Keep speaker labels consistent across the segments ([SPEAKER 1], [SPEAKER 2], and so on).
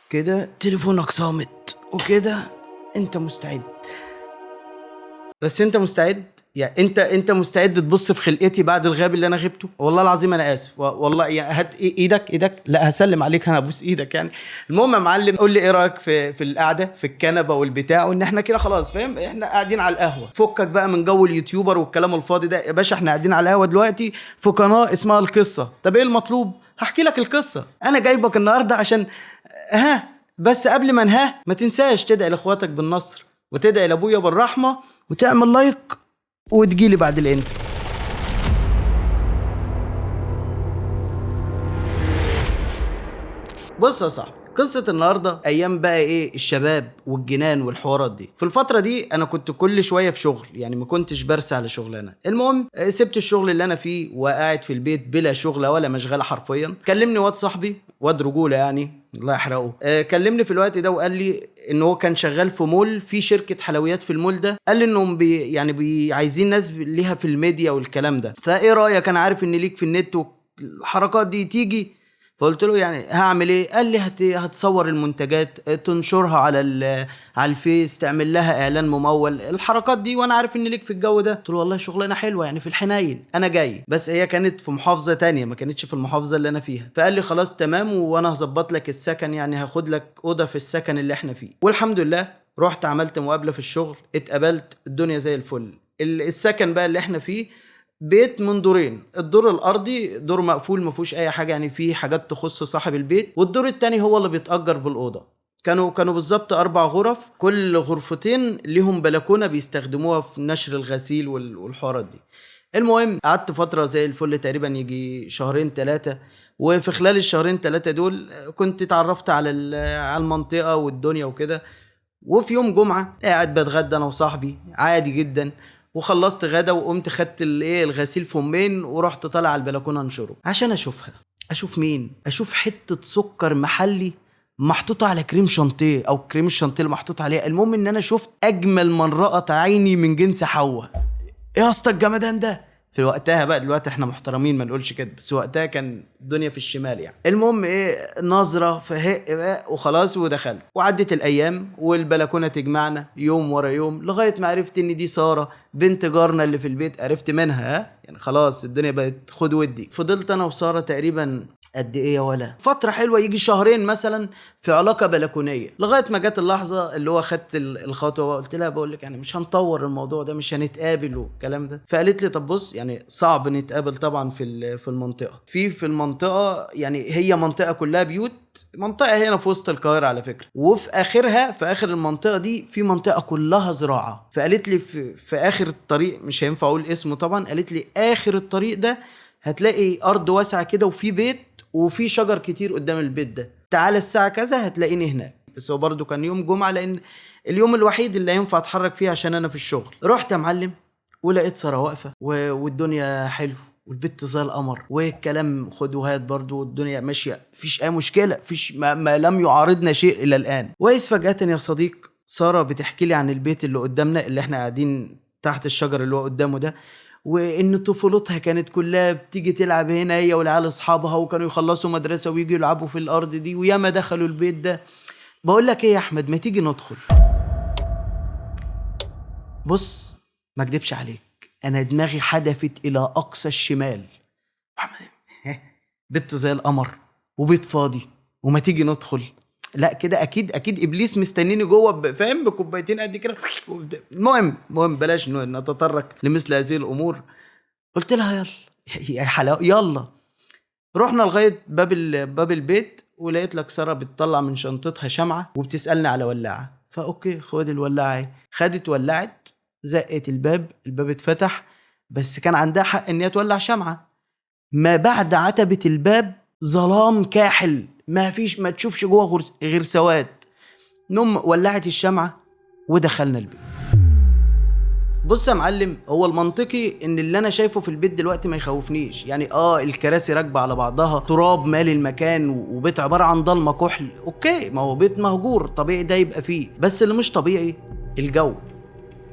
[SPEAKER 1] كده تليفونك صامت وكده انت مستعد. بس انت مستعد؟ يعني انت مستعد تبص في خلقتي بعد الغاب اللي انا غبته؟ والله العظيم انا اسف، والله يعني هات ايدك، لا هسلم عليك، انا ابوس ايدك يعني. المهم يا معلم، قول لي ايه رايك في القعده في الكنبه والبتاع، وان احنا كده خلاص فاهم، احنا قاعدين على القهوه، فكك بقى من جو اليوتيوبر والكلام الفاضي ده يا باشا، احنا قاعدين على القهوه دلوقتي في قناه اسمها القصه. طب ايه المطلوب؟ هحكي لك القصه. انا جايبك النهارده عشان ها، بس قبل ما انهاه ما تنساش تدعي لاخواتك بالنصر، وتدعي لابويا بالرحمه، وتعمل لايك، وتجيلي بعد الانترو. بص يا صاحبي، قصة النهاردة أيام بقى إيه الشباب والجنان والحوارات دي. في الفترة دي أنا كنت كل شوية في شغل، يعني ما كنتش برسى على شغلانة. المهم سبت الشغل اللي أنا فيه وقاعد في البيت بلا شغلة ولا مشغلة حرفيا. كلمني واد صاحبي، واد رجولة يعني الله يحرقه، كلمني في الوقت ده وقال لي ان هو كان شغال في مول، في شركه حلويات في المول ده. قال لي انهم عايزين ناس ليها في الميديا والكلام ده، فايه رايك؟ انا عارف ان ليك في النت والحركات دي، تيجي؟ فقلت له يعني هعمل ايه؟ قال لي هتصور المنتجات، تنشرها على الفيس، تعمل لها اعلان ممول، الحركات دي، وانا عارف ان ليك في الجو ده. قلت له والله شغلانه حلوه يعني في الحنين، انا جاي. بس هي كانت في محافظه تانية، ما كانتش في المحافظه اللي انا فيها. فقال لي خلاص تمام، وانا هظبط لك السكن، يعني هاخد لك اوضه في السكن اللي احنا فيه. والحمد لله رحت عملت مقابله في الشغل، اتقبلت، الدنيا زي الفل. السكن بقى اللي احنا فيه بيت من دورين، الدور الارضي دور مقفول ما فيهوش اي حاجه، يعني فيه حاجات تخص صاحب البيت، والدور التاني هو اللي بيتأجر بالاوضه. كانوا بالظبط 4 غرف، كل غرفتين ليهم بلكونه بيستخدموها في نشر الغسيل والحوارات دي. المهم قعدت فتره زي الفل، تقريبا يجي شهرين 3. وفي خلال الشهرين 3 دول كنت اتعرفت على المنطقه والدنيا وكده. وفي يوم جمعة قاعد بتغدى انا وصاحبي عادي جدا، وخلصت غدا وقمت خدت الغسيل في امين، ورحت طالع على البلكونه انشره عشان اشوفها. اشوف مين؟ اشوف حته سكر محلي محطوطه على كريم شانتيه، او كريم الشانتيه اللي محطوط عليها. المهم ان انا شفت اجمل من رأت عيني من جنس حواء. ايه يا اسطى الجمدان ده؟ في وقتها بقى، دلوقتي احنا محترمين ما نقولش كده، بس وقتها كان الدنيا في الشمال يعني. المهم ايه، نظره فهق بقى وخلاص، ودخلت وعدت الايام والبلكونه تجمعنا يوم ورا يوم، لغايه ما عرفت ان دي ساره بنت جارنا اللي في البيت. عرفت منها، ها يعني خلاص الدنيا بقت خد ودي. فضلت انا وساره تقريبا قد ايه يا ولا فتره حلوه، يجي شهرين مثلا في علاقه بلكونيه، لغايه ما جت اللحظه اللي هو خدت الخطوه وقلت لها بقول لك يعني مش هنطور الموضوع ده، مش هنتقابل والكلام ده. فقالت لي طب بص، يعني صعب نتقابل طبعا في المنطقه، في المنطقه، يعني هي منطقه كلها بيوت، منطقه هنا في وسط القاهره على فكره، وفي اخرها في اخر المنطقه دي في منطقه كلها زراعه. فقالت لي في اخر الطريق، مش هينفع اقول اسمه طبعا، قالت لي اخر الطريق ده هتلاقي ارض واسعه كده، وفي بيت وفي شجر كتير قدام البيت ده، تعالى الساعة كذا هتلاقيني هناك. بس هو برضو كان يوم جمعة، لأن اليوم الوحيد اللي ينفع اتحرك فيه عشان أنا في الشغل. رحت يا معلم ولقيت سارة واقفة والدنيا حلو، والبت زي القمر، والكلام خد وهات برضو، والدنيا ماشية، مفيش أي مشكلة، مفيش ما لم يعارضنا شيء إلى الآن. وإذ فجأة يا صديق سارة بتحكي لي عن البيت اللي قدامنا، اللي احنا قاعدين تحت الشجر اللي هو قدامه ده، وان طفولتها كانت كلها بتيجي تلعب هنا هي والعيال اصحابها، وكانوا يخلصوا مدرسه ويجوا يلعبوا في الارض دي، وياما دخلوا البيت ده. بقول لك ايه يا احمد، ما تيجي ندخل؟ بص ما اكدبش عليك، انا دماغي حدفت الى اقصى الشمال. بيت زي القمر وبيت فاضي، وما تيجي ندخل؟ لا كده اكيد اكيد ابليس مستنيني جوه، فاهم، بكوبايتين قد كده. المهم بلاش نتطرق لمثل هذه الامور. قلت لها يلا يا حلاوه يلا. رحنا لغايه باب البيت، ولقيت لك ساره بتطلع من شنطتها شمعه وبتسالني على ولاعه. فاوكي خد الولاعه. خدت ولعت، زقت الباب اتفتح، بس كان عندها حق ان هي تولع شمعه. ما بعد عتبه الباب ظلام كاحل، ما فيش، ما تشوفش جوه غير سواد. نم ولعت الشمعه ودخلنا البيت. بص يا معلم، هو المنطقي ان اللي انا شايفه في البيت دلوقتي ما يخوفنيش، يعني الكراسي راكبه على بعضها، تراب مالي المكان، وبيت عباره عن ضلمه كحل. اوكي، ما هو بيت مهجور طبيعي ده يبقى فيه، بس اللي مش طبيعي الجو.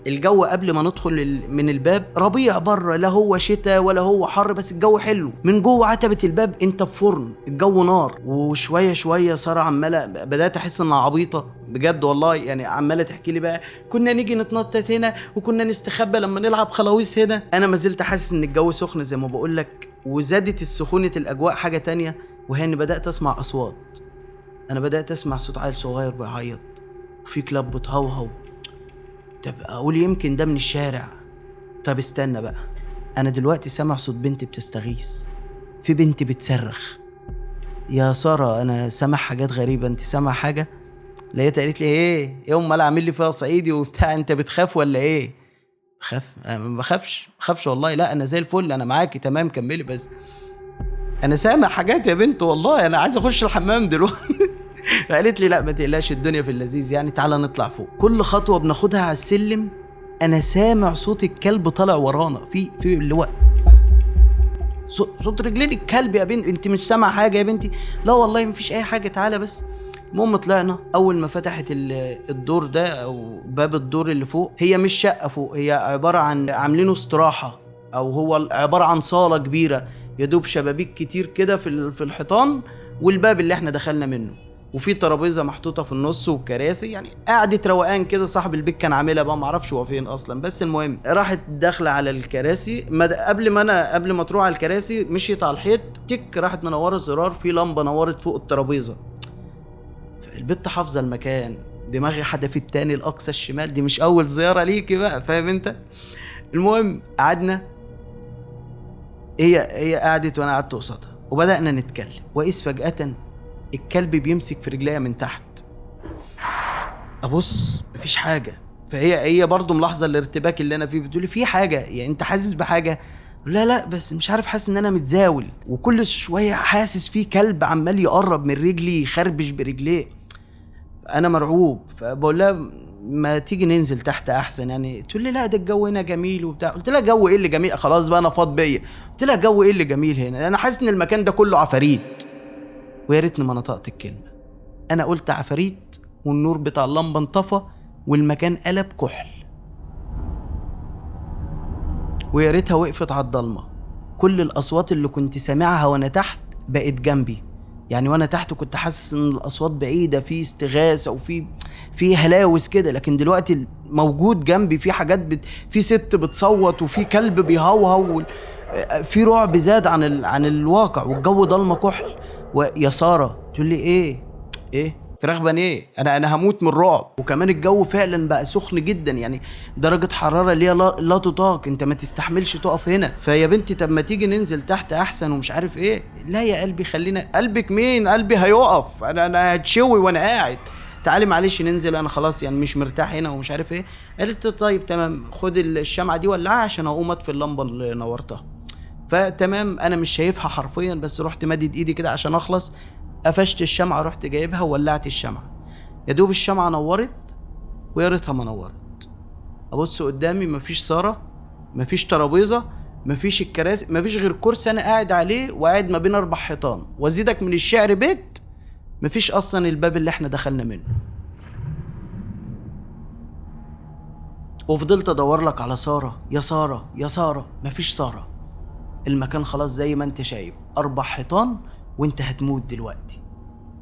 [SPEAKER 1] الجو قبل ما ندخل من الباب ربيع بره، لا هو شتاء ولا هو حر، بس الجو حلو. من جوه عتبة الباب انت في فرن، الجو نار. وشويه شويه ساره عماله، بدات احس انها عبيطه بجد والله، يعني عماله تحكي لي بقى كنا نيجي نتنطط هنا وكنا نستخبى لما نلعب خلاويص هنا. انا ما زلت حاسس ان الجو سخن زي ما بقول لك، وزادت السخونه الاجواء حاجه تانية. وهي اني بدات اسمع اصوات. انا بدات اسمع صوت عيل صغير بيعيط، وفي كلاب بتهوهو. طب اقول يمكن ده من الشارع. طب استنى بقى، انا دلوقتي سامع صوت بنت بتستغيث، في بنت بتصرخ. يا ساره انا سامع حاجات غريبه، انت سامع حاجه؟ لقيتها قالت لي ايه امال اعمل لي فيها صعيدي وبتاع، انت بتخاف ولا ايه؟ بخاف؟ انا ما بخافش والله، لا انا زي الفل، انا معاكي تمام كملي. بس انا سامع حاجات يا بنت والله، انا عايز اخش الحمام دلوقتي. قالت لي لا ما تقلقش، الدنيا في اللذيذ يعني، تعالى نطلع فوق. كل خطوه بناخدها على السلم انا سامع صوت الكلب طالع ورانا، في اللي هو صوت رجلين الكلب. يا بنت انت مش سامعه حاجه يا بنتي؟ لا والله مفيش اي حاجه، تعالى بس. المهم طلعنا. اول ما فتحت الدور ده او باب الدور اللي فوق، هي مش شقه فوق، هي عباره عن عاملينه استراحه، او هو عباره عن صاله كبيره يا دوب شبابيك كتير كده في الحيطان، والباب اللي احنا دخلنا منه، وفي ترابيزه محطوطه في النص وكراسي، يعني قعدة روقان كده. صاحب البيت كان عاملها بقى، معرفش هو فين اصلا. بس المهم راحت داخله على الكراسي، قبل ما تروح على الكراسي مشيت على الحيط، تك راحت منوره الزرار، في لمبه نورت فوق الترابيزه. البت حافظه المكان، دماغي حدفت تاني لاقصى الشمال، دي مش اول زياره ليكي بقى، فاهم انت؟ المهم قعدنا، هي قعدت وانا قعدت قصادها، وبدانا نتكلم. واذ فجاه الكلب بيمسك في رجليا من تحت. ابص مفيش حاجه، فهي برضو ملاحظه الارتباك اللي انا فيه، بتقولي في حاجه يعني انت حاسس بحاجه؟ لا بس مش عارف، حاسس ان انا متزاول، وكل شويه حاسس في كلب عمال يقرب من رجلي يخربش برجليه. انا مرعوب، فبقول لها ما تيجي ننزل تحت احسن يعني. تقول لي لا ده الجو هنا جميل وبتاع. قلت لها جو ايه اللي جميل؟ خلاص بقى انا فاض بيا. قلت لها جو ايه اللي جميل هنا؟ انا حاسس ان المكان ده كله عفاريت. ويا ريتني ما نطقت الكلمه، انا قلت عفاريت والنور بتاع اللمبه انطفى والمكان قلب كحل. ويا ريتها وقفت على الضلمه. كل الاصوات اللي كنت سامعها وانا تحت بقت جنبي، يعني وانا تحت كنت حاسس ان الاصوات بعيده، في استغاثه وفي هلاوس كده، لكن دلوقتي موجود جنبي، في حاجات في ست بتصوت وفي كلب بيهوهو، في رعب زاد عن الواقع، والجو ضلمه كحل. ويا ساره تقول لي ايه فراخ بانيه؟ انا هموت من الرعب. وكمان الجو فعلا بقى سخن جدا، يعني درجه حراره اللي هي لا تطاق، انت ما تستحملش تقف هنا. فيا بنتي طب ما تيجي ننزل تحت احسن ومش عارف ايه. لا يا قلبي خلينا. قلبك مين؟ قلبي هيقف، انا هتشوي وانا قاعد. تعالي معلش ننزل، انا خلاص يعني مش مرتاح هنا ومش عارف ايه. قالت طيب تمام، خد الشمعه دي ولعها عشان اقوم اطفي اللمبه اللي نورتها. فتمام انا مش شايفها حرفيا، بس رحت مدد ايدي كده عشان اخلص، قفشت الشمعة، رحت جايبها وولعت الشمعة. يا دوب الشمعة نورت، ويا ريتها ما نورت. ابص قدامي مفيش سارة، مفيش ترابيزة، مفيش الكراسي، مفيش غير كرسي انا قاعد عليه وقاعد ما بين 4 حيطان، وازيدك من الشعر بيت مفيش اصلا الباب اللي احنا دخلنا منه. وفضلت ادور لك على سارة، يا سارة يا سارة، مفيش سارة. المكان خلاص زي ما انت شايف، 4 حيطان وانت هتموت دلوقتي.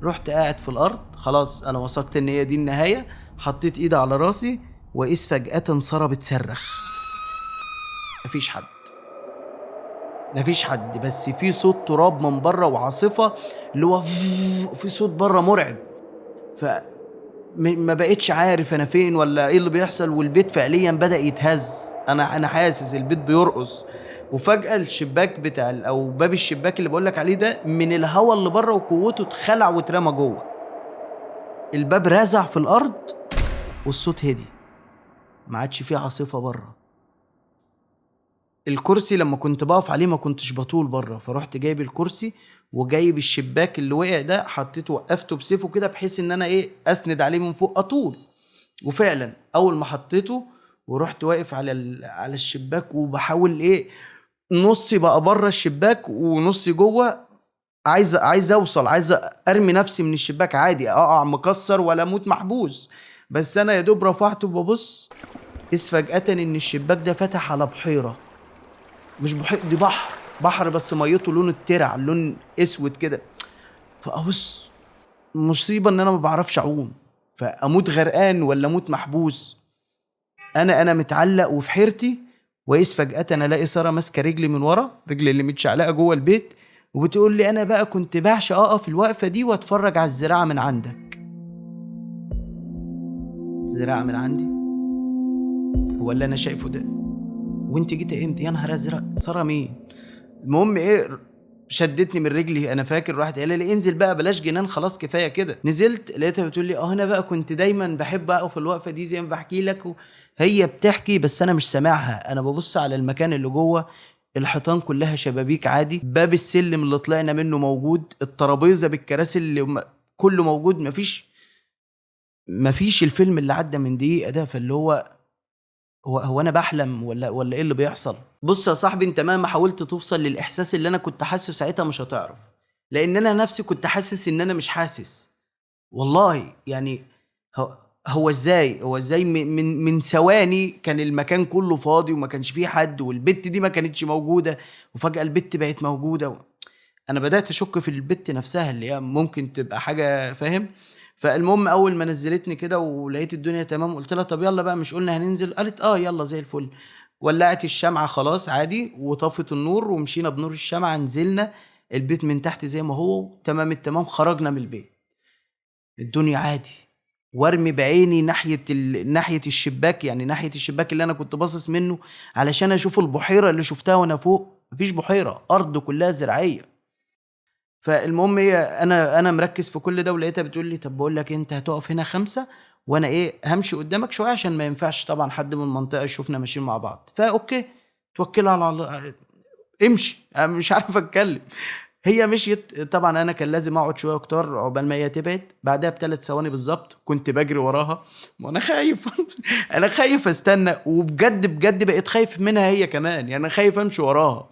[SPEAKER 1] رحت قاعد في الارض، خلاص انا وثقت ان هي دي النهايه. حطيت ايدي على راسي، واذ فجاه ساره بتصرخ. مفيش حد، بس في صوت تراب من بره وعاصفه، اللي هو في صوت بره مرعب. ما بقتش عارف انا فين ولا ايه اللي بيحصل، والبيت فعليا بدأ يتهز. انا حاسس البيت بيرقص. وفجأة الشباك او باب الشباك اللي بقولك عليه ده، من الهواء اللي بره وقوته اتخلع واترمى جوه. الباب رازع في الارض، والصوت هدي، ما عادش فيه عاصفة بره. الكرسي لما كنت بقف عليه ما كنتش بطول بره، فرحت جايب الكرسي وجايب الشباك اللي وقع ده، حطيته وقفته بسيفه كده بحيث ان انا اسند عليه من فوق اطول. وفعلا اول ما حطيته ورحت واقف على الشباك، وبحاول نصي بقى بره الشباك ونصي جوه، عايز اوصل، عايز ارمي نفسي من الشباك عادي، اقع مكسر ولا اموت محبوس. بس انا يا دوب رفعته ببص، إذ فجأة إن الشباك ده فتح على بحيرة، مش بحيرة دي، بحر بس ميته لون الترع، لون اسود كده. فأبص، مصيبة إن أنا ما بعرفش أعوم، فأموت غرقان ولا أموت محبوس. أنا متعلق وفي حيرتي، وإذ فجأة أنا ألاقي سارة ماسكة رجلي من ورا، رجلي اللي متشعلقة جوه البيت، وبتقول لي أنا بقى كنت بعشق أقف الوقفة دي وأتفرج على الزراعة من عندك. الزراعة من عندي هو اللي أنا شايفه ده؟ وانت جيت امتى؟ يا نهار ازرق، ساره مين؟ المهم ايه، شدتني من رجلي، انا فاكر، راحت قال لي انزل بقى بلاش جنان، خلاص كفايه كده. نزلت لقيتها بتقول لي انا بقى كنت دايما بحب اقف الوقفه دي زي ما بحكي لك هي بتحكي بس انا مش سامعها، انا ببص على المكان اللي جوه، الحيطان كلها شبابيك عادي، باب السلم اللي طلعنا منه موجود، الترابيزه بالكراسي اللي كله موجود، مفيش الفيلم اللي عدى من دقيقه ده. فاللي هو انا بحلم ولا ايه اللي بيحصل؟ بص يا صاحبي، انت مهما حاولت توصل للاحساس اللي انا كنت حاسه ساعتها مش هتعرف، لان انا نفسي كنت حاسس ان انا مش حاسس والله. يعني هو ازاي من ثواني كان المكان كله فاضي وما كانش فيه حد، والبت دي ما كانتش موجوده، وفجأة البت بقت موجوده. انا بدأت اشك في البت نفسها اللي هي ممكن تبقى حاجه، فاهم؟ فالمهم اول ما نزلتني كده ولقيت الدنيا تمام، قلت لها طب يلا بقى، مش قلنا هننزل؟ قالت يلا زي الفل. ولعت الشمعة خلاص عادي وطفت النور، ومشينا بنور الشمعة، نزلنا البيت من تحت زي ما هو تمام التمام. خرجنا من البيت الدنيا عادي، وارمي بعيني ناحية الشباك، يعني ناحية الشباك اللي انا كنت باصص منه علشان اشوف البحيرة اللي شفتها وانا فوق. مفيش بحيرة، ارض كلها زراعية. فالمهم هي انا مركز في كل ده، ولقيتها بتقول لي طب بقول لك انت هتقف هنا 5 وانا همشي قدامك شويه، عشان ما ينفعش طبعا حد من المنطقه يشوفنا ماشيين مع بعض. اوكي، توكل على الله، امشي. انا مش عارف اتكلم. هي مشيت طبعا، انا كان لازم اقعد شويه كتار عقبال ما هي تبعد. بعدها ب3 ثواني بالظبط كنت بجري وراها، وانا خايف انا خايف استنى، وبجد بجد بقيت خايف منها هي كمان، يعني انا خايف امشي وراها.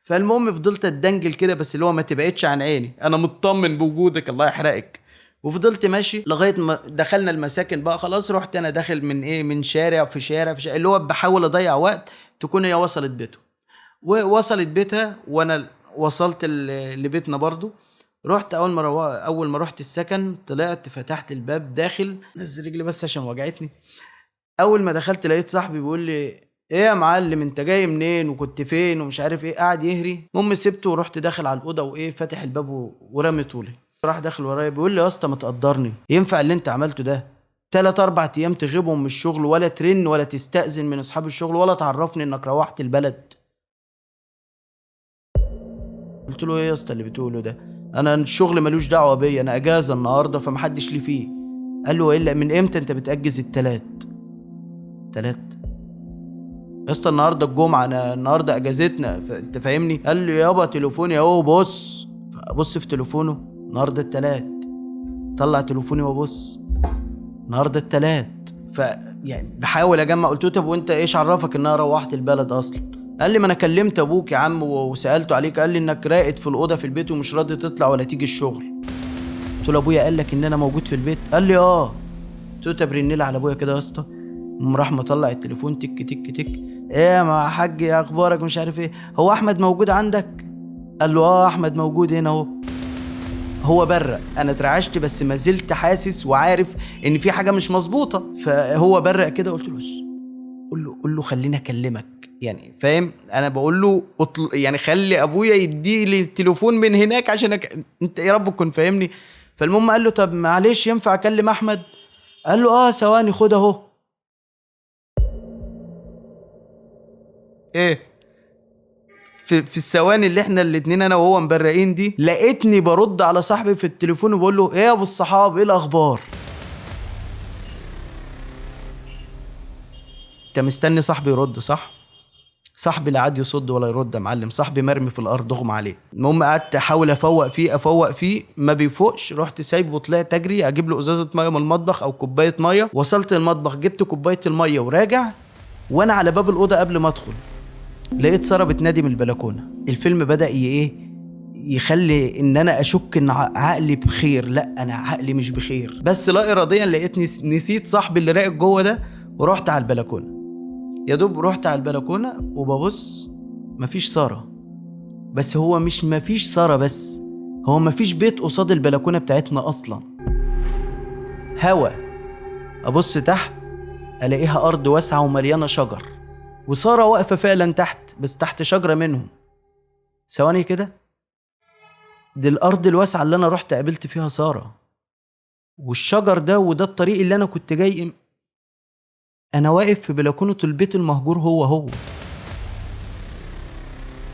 [SPEAKER 1] فالمهم فضلت اتدنجل كده، بس اللي هو ما تبعدش عن عيني، انا مطمن بوجودك الله يحرقك. وفضلت ماشي لغايه ما دخلنا المساكن بقى خلاص. رحت انا داخل من شارع في شارع في شارع، اللي هو بحاول اضيع وقت تكون هي وصلت بيته. ووصلت بيتها وانا وصلت لبيتنا برضو. رحت اول ما رحت السكن، طلعت فتحت الباب داخل، نزل رجلي بس عشان وجعتني. اول ما دخلت لقيت صاحبي بيقول لي ايه يا معلم انت جاي منين وكنت فين ومش عارف ايه، قاعد يهري. المهم سبته ورحت داخل على الاوضه فاتح الباب ورمي طولي. راح داخل ورايا بيقول لي يا اسطى ما تقدرني، ينفع اللي انت عملته ده؟ 3-4 ايام تغيبهم من الشغل، ولا ترن ولا تستأذن من اصحاب الشغل، ولا تعرفني انك روحت البلد. قلت له ايه يا اسطى اللي بتقوله ده؟ انا الشغل ملوش دعوه بيا، انا اجازه النهارده فمحدش لي فيه. قال له الا من امتى انت بتأجز التلات؟ يا اسطى النهارده الجمعه، انا النهارده اجازتنا، انت فاهمني؟ قال لي يابا تليفوني اهو، بص في تليفونه، النهارده التلات. طلع تليفوني وابص، النهارده التلات. يعني بحاول اجمع. قلت له طب وانت ايش عرفك ان انا روحت البلد اصلا؟ قال لي ما انا كلمت ابوك يا عم وسالته عليك، قال لي انك راقد في الاوضه في البيت ومش راضي تطلع ولا تيجي الشغل. قلت له ابويا قال لك ان انا موجود في البيت؟ قال لي قلت له طب رن لي على ابويا كده يا اسطى. راح مطلع التليفون، تك تك تك، ايه يا حاج يا اخبارك مش عارف ايه، هو احمد موجود عندك؟ قال له احمد موجود هنا اهو. هو برق، انا اترعشت بس ما زلت حاسس وعارف ان في حاجه مش مظبوطه. فهو برق كده، قلت له قول له خليني اكلمك، يعني فاهم؟ انا بقول له يعني خلي ابويا يدي لي التليفون من هناك عشان انت يا رب تكون فاهمني. فالمهم قال له طب معلش ينفع اكلم احمد؟ قال له ثواني خد اهو. ايه، في الثواني اللي احنا الاتنين انا وهو مبرقين دي، لقيتني برد على صاحبي في التليفون وبقول له ايه يا ابو الصحاب، ايه الاخبار؟ انت مستني صاحبي يرد صح؟ صاحبي لا عاد يصد ولا يرد يا معلم، صاحبي مرمي في الارض اغمى عليه. المهم قعدت احاول افوق فيه ما بيفوقش. رحت سايبه وطلعت اجري اجيب له ازازه ميه من المطبخ او كوبايه ميه. وصلت المطبخ جبت كوبايه الميه وراجع، وانا على باب الاوضه قبل ما ادخل لقيت ساره بتنادي من البلكونه. الفيلم بدأ يخلي ان انا اشك ان عقلي بخير. لا، انا عقلي مش بخير، بس لا اراديا لقيتني نسيت صاحبي اللي راقد جوه ده ورحت على البلكونه. يا دوب رحت على البلكونة وببص، مفيش سارة. بس هو مش مفيش سارة بس، هو مفيش بيت قصاد البلكونة بتاعتنا أصلا. هوا. أبص تحت ألاقيها أرض واسعة ومليانة شجر، وسارة واقفة فعلا تحت، بس تحت شجرة منهم. ثواني كده، دي الأرض الواسعة اللي أنا رحت قابلت فيها سارة، والشجر ده وده الطريق اللي أنا كنت جاي. أنا واقف في بلكونة البيت المهجور هو.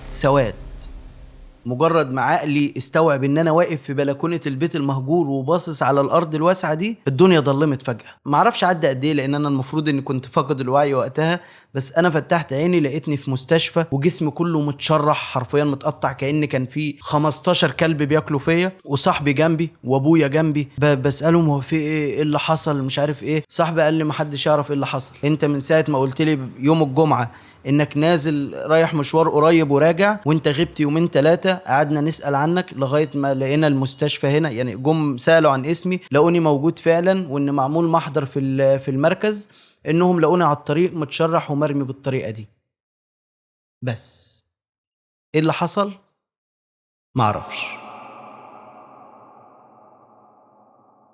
[SPEAKER 1] سواد. مجرد ما عقلي استوعب ان انا واقف في بلكونة البيت المهجور وباصص على الارض الواسعة دي، الدنيا ضلمت فجأة. معرفش عدى قد ايه، لان انا المفروض اني كنت فاقد الوعي وقتها، بس انا فتحت عيني لقيتني في مستشفى، وجسمي كله متشرح حرفيا، متقطع، كأن كان في 15 كلب بياكلوا فيا، وصاحبي جنبي وابويا جنبي. بسألهم هو في ايه اللي حصل، مش عارف ايه. صاحبي قال لي محدش يعرف ايه اللي حصل، انت من ساعة ما قلت لي يوم الجمعة انك نازل رايح مشوار قريب وراجع، وانت غبت يومين 3، قعدنا نسأل عنك لغاية ما لقينا المستشفى هنا، يعني جم سألوا عن اسمي، لقوني موجود فعلا، وان معمول محضر في المركز، انهم لقوني على الطريق متشرح ومرمي بالطريقة دي. بس ايه اللي حصل؟ معرفش.